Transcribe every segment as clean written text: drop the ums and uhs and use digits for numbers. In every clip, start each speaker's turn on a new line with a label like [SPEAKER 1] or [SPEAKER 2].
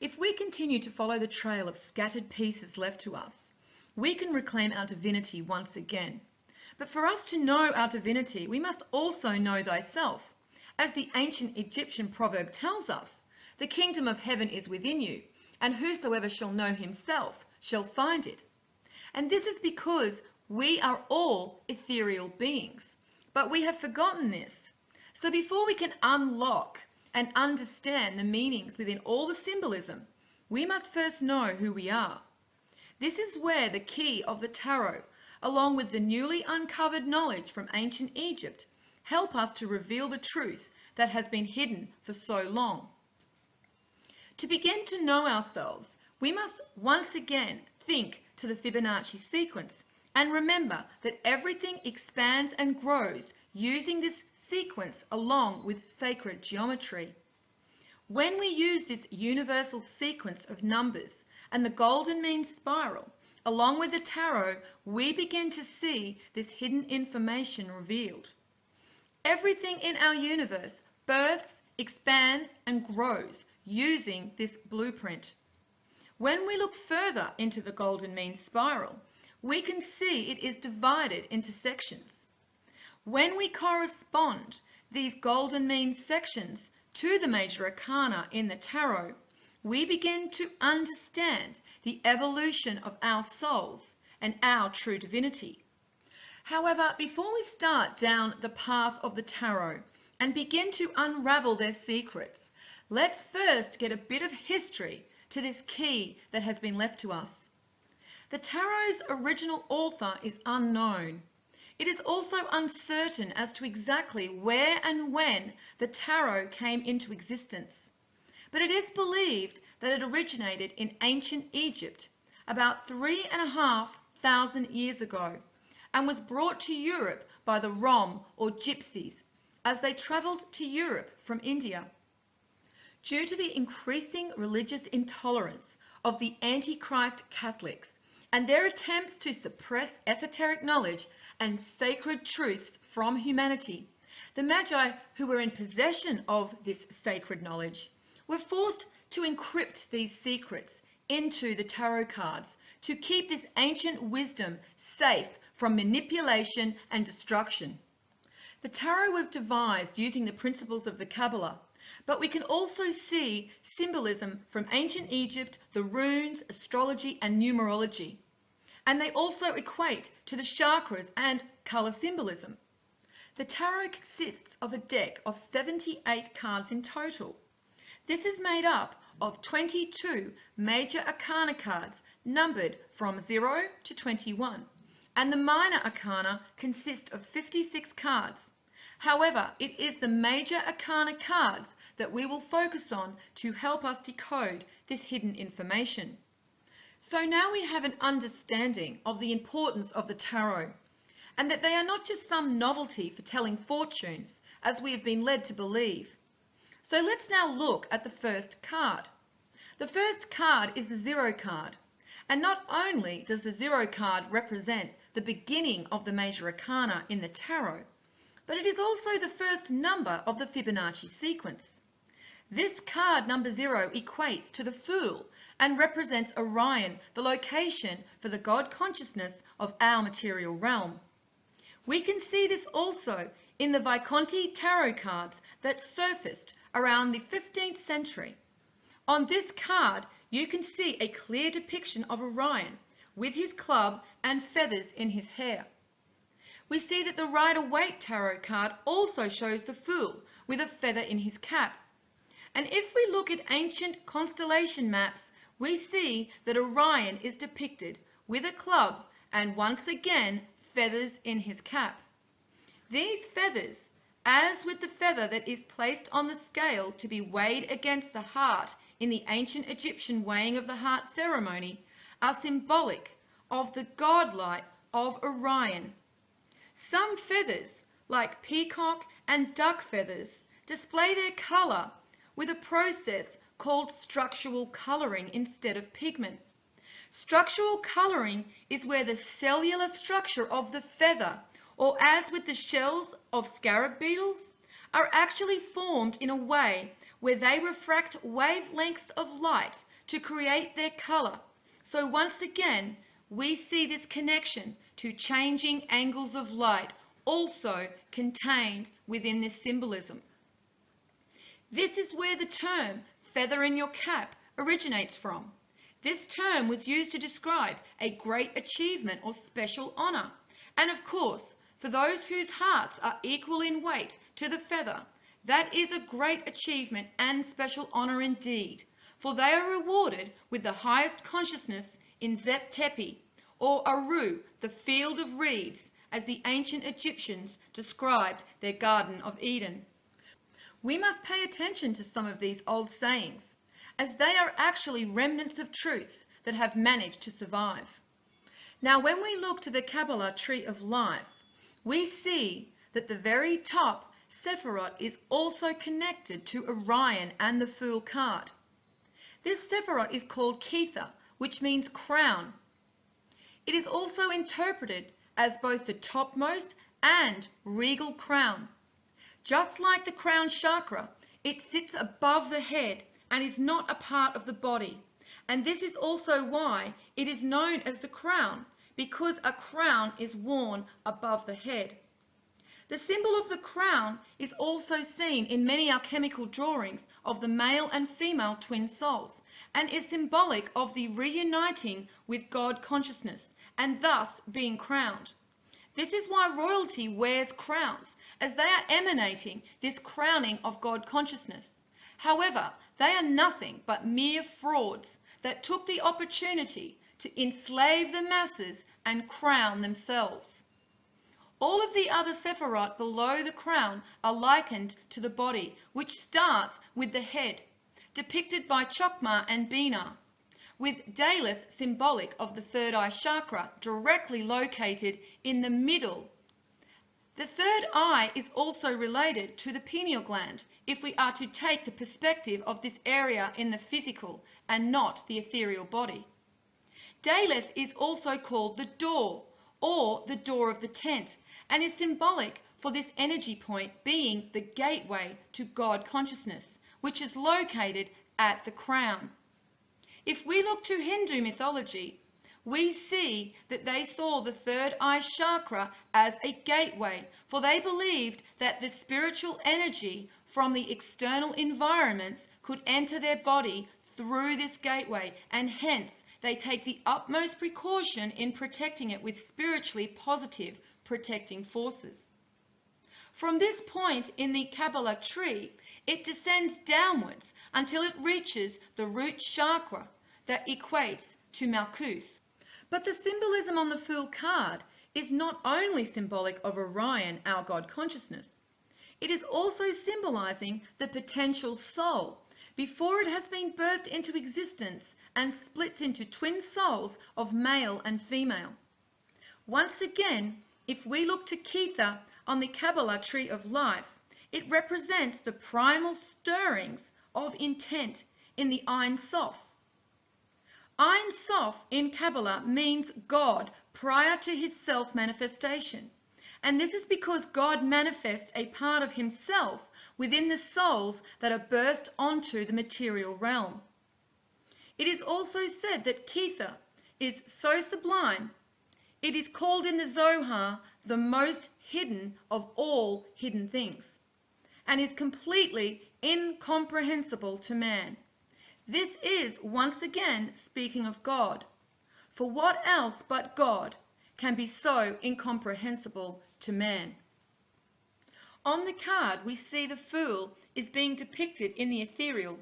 [SPEAKER 1] If we continue to follow the trail of scattered pieces left to us, we can reclaim our divinity once again. But for us to know our divinity, we must also know thyself. As the ancient Egyptian proverb tells us, the kingdom of heaven is within you, and whosoever shall know himself shall find it. And this is because we are all ethereal beings, but we have forgotten this. So before we can unlock and understand the meanings within all the symbolism, we must first know who we are. This is where the key of the tarot, along with the newly uncovered knowledge from ancient Egypt, help us to reveal the truth that has been hidden for so long. To begin to know ourselves, we must once again think to the Fibonacci sequence and remember that everything expands and grows using this sequence along with sacred geometry. When we use this universal sequence of numbers and the golden mean spiral, along with the tarot, we begin to see this hidden information revealed. Everything in our universe births, expands, and grows using this blueprint. When we look further into the golden mean spiral, we can see it is divided into sections. When we correspond these golden mean sections to the major arcana in the tarot, we begin to understand the evolution of our souls and our true divinity. However, before we start down the path of the tarot and begin to unravel their secrets, let's first get a bit of history to this key that has been left to us. The tarot's original author is unknown. It is also uncertain as to exactly where and when the tarot came into existence. But it is believed that it originated in ancient Egypt about 3,500 years ago and was brought to Europe by the Rom or Gypsies as they travelled to Europe from India. Due to the increasing religious intolerance of the Antichrist Catholics and their attempts to suppress esoteric knowledge and sacred truths from humanity, the Magi who were in possession of this sacred knowledge were forced to encrypt these secrets into the tarot cards to keep this ancient wisdom safe from manipulation and destruction. The tarot was devised using the principles of the Kabbalah, but we can also see symbolism from ancient Egypt, the runes, astrology, and numerology. And they also equate to the chakras and colour symbolism. The tarot consists of a deck of 78 cards in total. This is made up of 22 major arcana cards numbered from 0 to 21, and the minor arcana consist of 56 cards. However, it is the major arcana cards that we will focus on to help us decode this hidden information. So now we have an understanding of the importance of the tarot, and that they are not just some novelty for telling fortunes, as we have been led to believe. So let's now look at the first card. The first card is the 0 card, and not only does the 0 card represent the beginning of the major arcana in the tarot, but it is also the first number of the Fibonacci sequence. This card number 0 equates to the Fool and represents Orion, the location for the God consciousness of our material realm. We can see this also in the Visconti tarot cards that surfaced around the 15th century. On this card, you can see a clear depiction of Orion with his club and feathers in his hair. We see that the Rider-Waite tarot card also shows the Fool with a feather in his cap. And if we look at ancient constellation maps, we see that Orion is depicted with a club and once again feathers in his cap. These feathers, as with the feather that is placed on the scale to be weighed against the heart in the ancient Egyptian weighing of the heart ceremony, are symbolic of the godlight of Orion. Some feathers, like peacock and duck feathers, display their colour with a process called structural colouring instead of pigment. Structural colouring is where the cellular structure of the feather, or as with the shells of scarab beetles, are actually formed in a way where they refract wavelengths of light to create their color. So once again, we see this connection to changing angles of light also contained within this symbolism. This is where the term feather in your cap originates from. This term was used to describe a great achievement or special honor. And of course, for those whose hearts are equal in weight to the feather, that is a great achievement and special honor indeed, for they are rewarded with the highest consciousness in Zep Tepi, or Aru, the field of reeds, as the ancient Egyptians described their Garden of Eden. We must pay attention to some of these old sayings, as they are actually remnants of truths that have managed to survive. Now, when we look to the Kabbalah tree of life, we see that the very top Sephirot is also connected to Orion and the Fool card. This Sephirot is called Kether, which means crown. It is also interpreted as both the topmost and regal crown. Just like the crown chakra, it sits above the head and is not a part of the body. And this is also why it is known as the crown, because a crown is worn above the head. The symbol of the crown is also seen in many alchemical drawings of the male and female twin souls, and is symbolic of the reuniting with God consciousness, and thus being crowned. This is why royalty wears crowns, as they are emanating this crowning of God consciousness. However, they are nothing but mere frauds that took the opportunity to enslave the masses and crown themselves. All of the other Sephirot below the crown are likened to the body, which starts with the head, depicted by Chokmah and Binah, with Daleth symbolic of the third eye chakra directly located in the middle. The third eye is also related to the pineal gland, if we are to take the perspective of this area in the physical and not the ethereal body. Daleth is also called the door, or the door of the tent, and is symbolic for this energy point being the gateway to God consciousness, which is located at the crown. If we look to Hindu mythology, we see that they saw the third eye chakra as a gateway, for they believed that the spiritual energy from the external environments could enter their body through this gateway, and hence they take the utmost precaution in protecting it with spiritually positive protecting forces. From this point in the Kabbalah tree, it descends downwards until it reaches the root chakra that equates to Malkuth. But the symbolism on the Fool card is not only symbolic of Orion, our God consciousness. It is also symbolizing the potential soul before it has been birthed into existence and splits into twin souls of male and female. Once again, if we look to Kether on the Kabbalah tree of life, it represents the primal stirrings of intent in the Ein Sof. Ein Sof in Kabbalah means God prior to his self-manifestation. And this is because God manifests a part of himself within the souls that are birthed onto the material realm. It is also said that Kether is so sublime, it is called in the Zohar the most hidden of all hidden things, and is completely incomprehensible to man. This is once again speaking of God, for what else but God can be so incomprehensible to man? On the card we see the Fool is being depicted in the ethereal,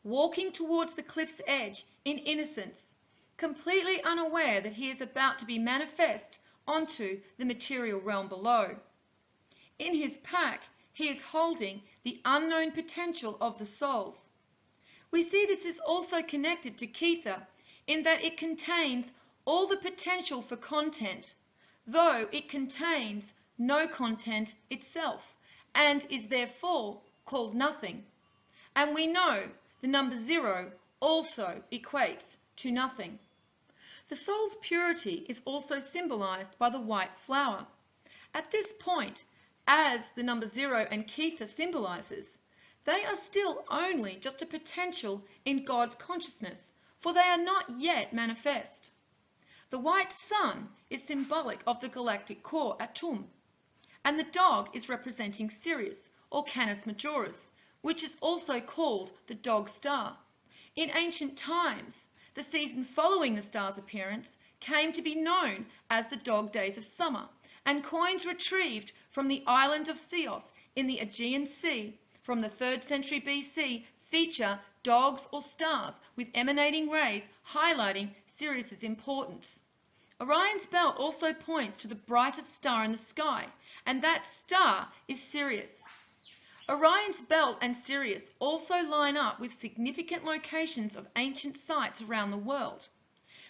[SPEAKER 1] walking towards the cliff's edge in innocence, completely unaware that he is about to be manifest onto the material realm below. In his pack, he is holding the unknown potential of the souls. We see this is also connected to Kether in that it contains all the potential for content, though it contains no content itself, and is therefore called nothing. And we know the number 0 also equates to nothing. The soul's purity is also symbolized by the white flower. At this point, as the number 0 and Kether symbolizes, they are still only just a potential in God's consciousness, for they are not yet manifest. The white sun is symbolic of the galactic core Atum, and the dog is representing Sirius, or Canis Majoris, which is also called the dog star. In ancient times, the season following the star's appearance came to be known as the dog days of summer, and coins retrieved from the island of Chios in the Aegean Sea from the 3rd century BC feature dogs or stars with emanating rays highlighting Sirius's importance. Orion's belt also points to the brightest star in the sky, and that star is Sirius. Orion's belt and Sirius also line up with significant locations of ancient sites around the world.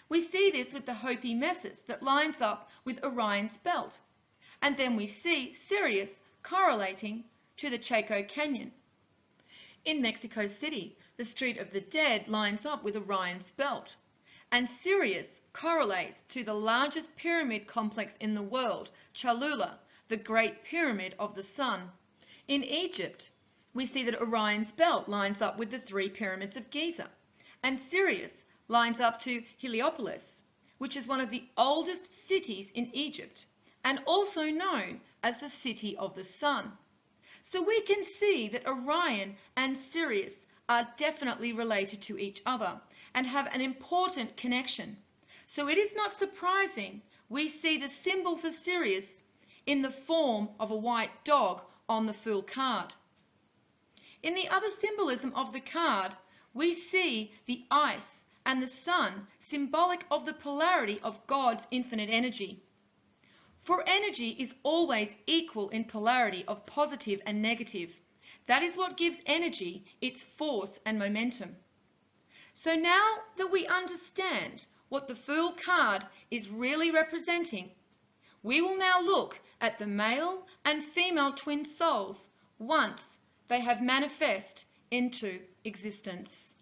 [SPEAKER 1] We see this with the Hopi Mesas that lines up with Orion's belt, and then we see Sirius correlating to the Chaco Canyon. In Mexico City, the Street of the Dead lines up with Orion's belt, and Sirius correlates to the largest pyramid complex in the world, Cholula, the Great Pyramid of the Sun. In Egypt, we see that Orion's belt lines up with the 3 pyramids of Giza, and Sirius lines up to Heliopolis, which is one of the oldest cities in Egypt, and also known as the City of the Sun. So we can see that Orion and Sirius are definitely related to each other and have an important connection. So it is not surprising we see the symbol for Sirius in the form of a white dog on the Fool card. In the other symbolism of the card, we see the ice and the sun, symbolic of the polarity of God's infinite energy. For energy is always equal in polarity of positive and negative. That is what gives energy its force and momentum. So now that we understand what the Fool card is really representing, we will now look at the male and female twin souls once they have manifest into existence.